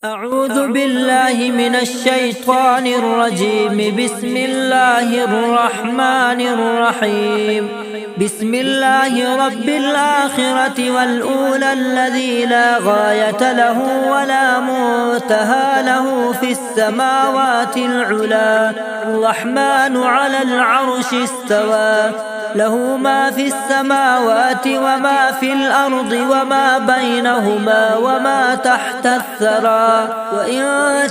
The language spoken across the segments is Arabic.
أعوذ بالله من الشيطان الرجيم. بسم الله الرحمن الرحيم. بسم الله رب الآخرة والأولى الذي لا غاية له ولا منتهى له في السماوات العلى. الرحمن على العرش استوى، له ما في السماوات وما في الأرض وما بينهما وما تحت الثرى. وإن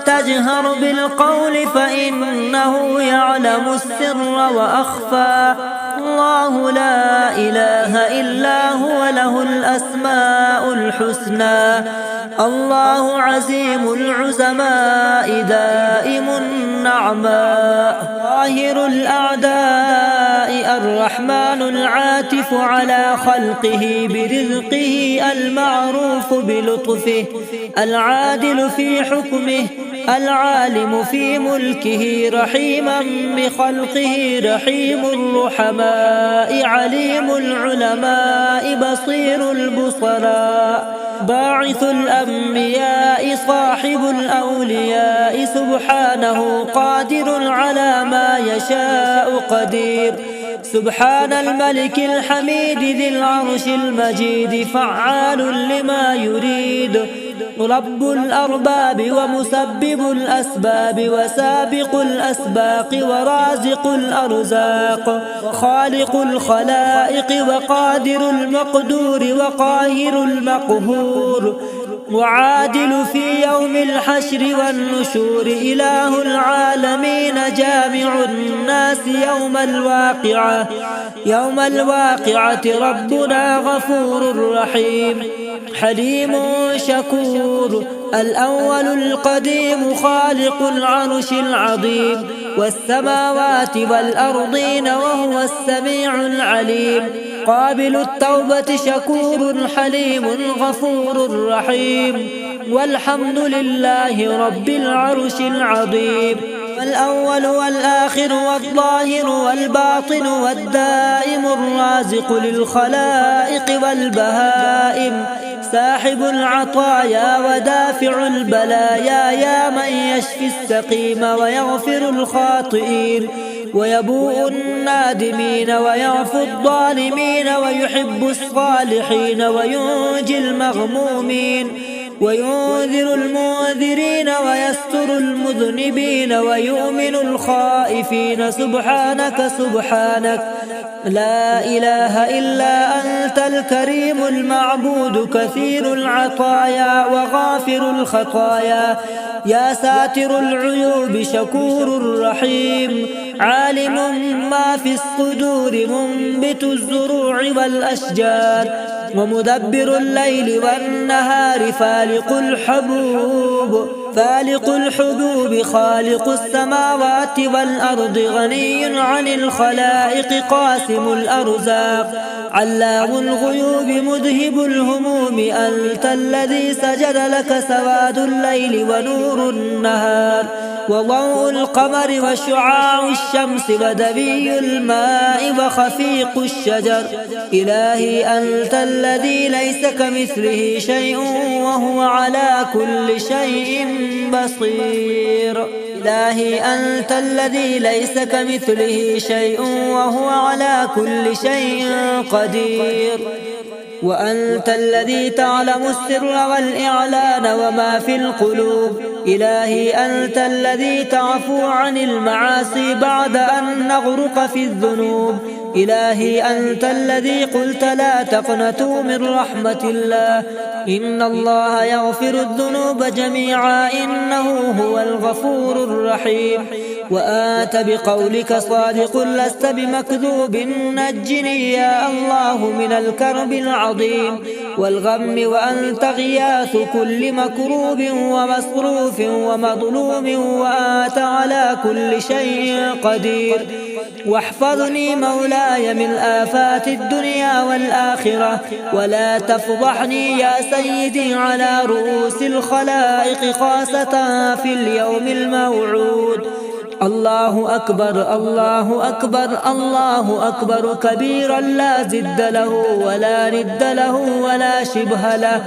تجهر بالقول فإنه يعلم السر وأخفى. الله لا إله إلا هو، له الأسماء الحسنى. الله عزيم العزماء دائم النعماء ظاهر الأعداء. الرحمن العاطف على خلقه برزقه، المعروف بلطفه، العادل في حكمه، العالم في ملكه، رحيما بخلقه، رحيم الرحماء، عليم العلماء، بصير البصراء، باعث الأنبياء، صاحب الأولياء، سبحانه قادر على ما يشاء قدير. سبحان الملك الحميد ذي العرش المجيد، فعال لما يريد. رب الأرباب ومسبب الأسباب وسابق الأسباق ورازق الأرزاق، وخالق الخلائق وقادر المقدور وقاهر المقهور، وعادل في يوم الحشر والنشور، إله العالمين، جامع الناس يوم الواقعة. يوم الواقعة ربنا غفور رحيم، حليم شكور. الأول القديم، خالق العرش العظيم والسماوات والأرضين، وهو السميع العليم. قابل التوبة، شكور حليم غفور رحيم. والحمد لله رب العرش العظيم. الأول والآخر والظاهر والباطن والدائم، الرازق للخلائق والبهائم، ساحب العطايا ودافع البلايا، يا من يشفي السقيم ويغفر الخاطئين ويبوء النادمين ويعفو الظالمين ويحب الصالحين وينجي المغمومين وينذر المنذرين ويستر المذنبين ويؤمن الخائفين. سبحانك سبحانك لا إله إلا أنت الكريم المعبود، كثير العطايا وغافر الخطايا، يا ساتر العيوب، شكور رحيم. عالم ما في الصدور، منبت الزروع والأشجار، ومدبر الليل والنهار، فالق الحبوب، خالق السماوات والأرض، غني عن الخلائق، قاسم الأرزاق، علام الغيوب، مذهب الهموم. أنت الذي سجد لك سواد الليل ونور النهار، وضوء القمر وشعاع الشمس، ودبي الماء وخفيق الشجر. إلهي أنت الذي ليس كمثله شيء وهو على كل شيء بصير. إلهي أنت الذي ليس كمثله شيء وهو على كل شيء قدير. وأنت الذي تعلم السر والإعلان وما في القلوب. إلهي أنت الذي تعفو عن المعاصي بعد أن نغرق في الذنوب. إلهي أنت الذي قلت لا تقنطوا من رحمة الله، إن الله يغفر الذنوب جميعا إنه هو الغفور الرحيم. وآت بقولك صادق لست بمكذوب، نجني يا الله من الكرب العظيم والغم، وأنت غياث كل مكروب ومصروف ومظلوم، وآت على كل شيء قدير. واحفظني مولاي من آفات الدنيا والآخرة، ولا تفضحني يا سيدي على رؤوس الخلائق، خاصة في اليوم الموعود. الله أكبر الله أكبر الله أكبر كبيرا، لا زد له ولا ند له ولا شبه له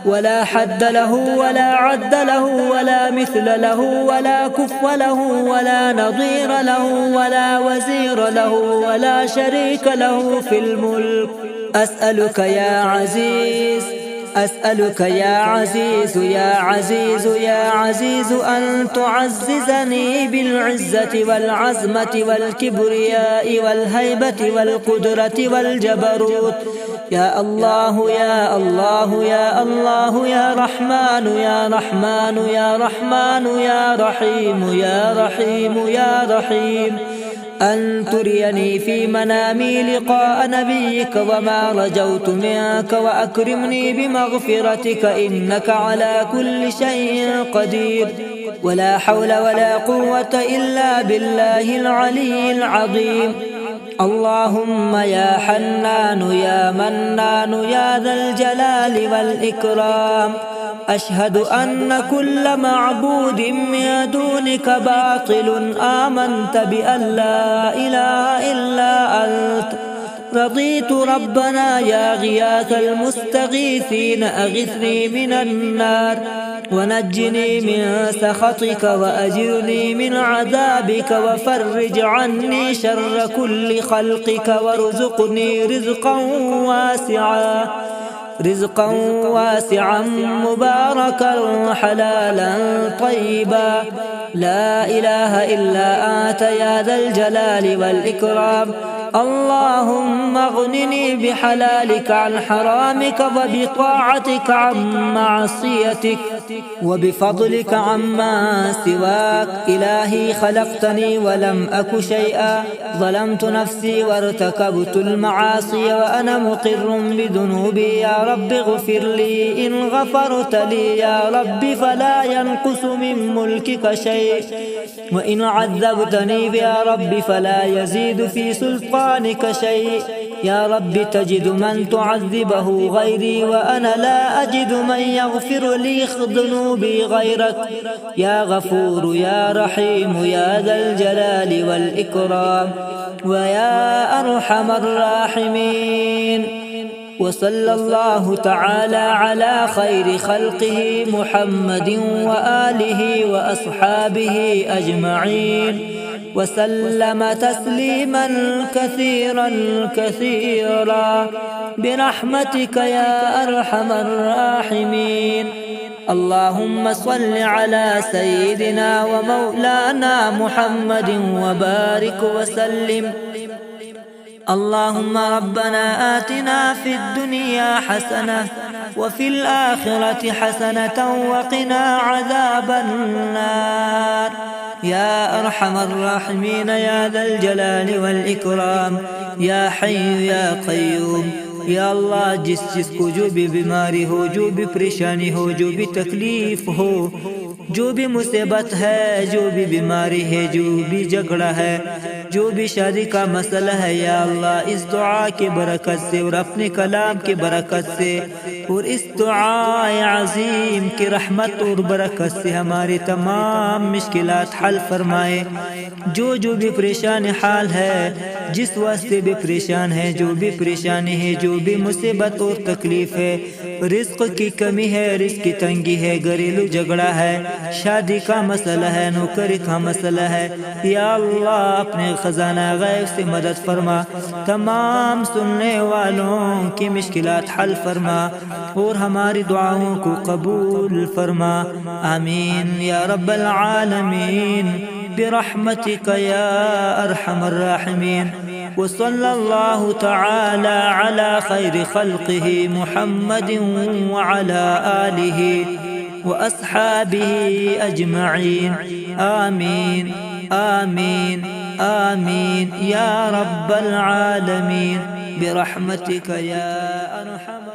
ولا حد له ولا عد له ولا مثل له ولا كف له ولا نظير له ولا وزير له ولا شريك له في الملك. أسألك يا عزيز، أسألك يا عزيز يا عزيز يا عزيز أن تعززني بالعزة والعزمة والكبرياء والهيبة والقدرة والجبروت. يا الله يا الله يا الله يا رحمن يا رحمن يا رحمن يا رحيم يا رحيم يا رحيم، أن تريني في منامي لقاء نبيك وما رجوت منك، وأكرمني بمغفرتك إنك على كل شيء قدير، ولا حول ولا قوة إلا بالله العلي العظيم. اللهم يا حنان يا منان يا ذا الجلال والإكرام، أشهد أن كل معبود من دونك باطل، آمنت بأن لا إله إلا أنت، رضيت ربنا يا غياث المستغيثين، أغثني من النار ونجني من سخطك وأجرني من عذابك، وفرج عني شر كل خلقك، وارزقني رزقا واسعا مباركا حلالا طيبا، لا إله إلا أنت يا ذا الجلال والإكرام. اللهم اغنني بحلالك عن حرامك، وبطاعتك عن معصيتك، وبفضلك عما سواك. إلهي خلقتني ولم أك شيئا، ظلمت نفسي وارتكبت المعاصي وأنا مقر بذنوبي، يا رب اغفر لي. إن غفرت لي يا رب فلا ينقص من ملكك شيء، وإن عذبتني يا رب فلا يزيد في سلطانك شيء. يا رب تجد من تعذبه غيري، وأنا لا أجد من يغفر لي ذنوبي غيرك. يا غفور يا رحيم يا ذا الجلال والإكرام، ويا أرحم الراحمين. وصلى الله تعالى على خير خلقه محمد وآله وأصحابه أجمعين، وسلم تسليما كثيرا كثيرا برحمتك يا أرحم الراحمين. اللهم صل على سيدنا ومولانا محمد وبارك وسلم. اللهم ربنا آتنا في الدنيا حسنة وفي الآخرة حسنة وقنا عذاب النار. يا أرحم الراحمين يا ذا الجلال والإكرام، يا حي يا قيوم، या अल्लाह जिस जिसको जो भी बीमारी हो, जो भी परेशानी हो, जो भी तकलीफ हो, जो भी मुसीबत है, जो भी बीमारी है, जो भी झगड़ा है, जो भी शादी का मसला है, या अल्लाह इस दुआ के बरकत से और अपने कलाम के बरकत से और इस दुआ अज़ीम की रहमत और बरकत से हमारे तमाम मुश्किलात हल फरमाए। जो भी परेशान हाल है, जिस वास्ते भी परेशान है, जो भी परेशानी है, जो भी मुसीबत और तकलीफ है, रिज़्क़ की कमी है, रिज़्क़ की तंगी है, घरेलू झगड़ा है, शादी का मसला है, नौकरी का मसला है, या अल्लाह अपने खजाना गैब से मदद फरमा। तमाम सुनने वालों की मुश्किलात हल फरमा और हमारी दुआओं को कबूल फरमा। आमीन या रब्बल आलमीन برحمتك يا أرحم الراحمين। وصلى الله تعالى على خير خلقه محمد وعلى آله وأصحابه أجمعين. آمين آمين آمين يا رب العالمين برحمتك يا أرحم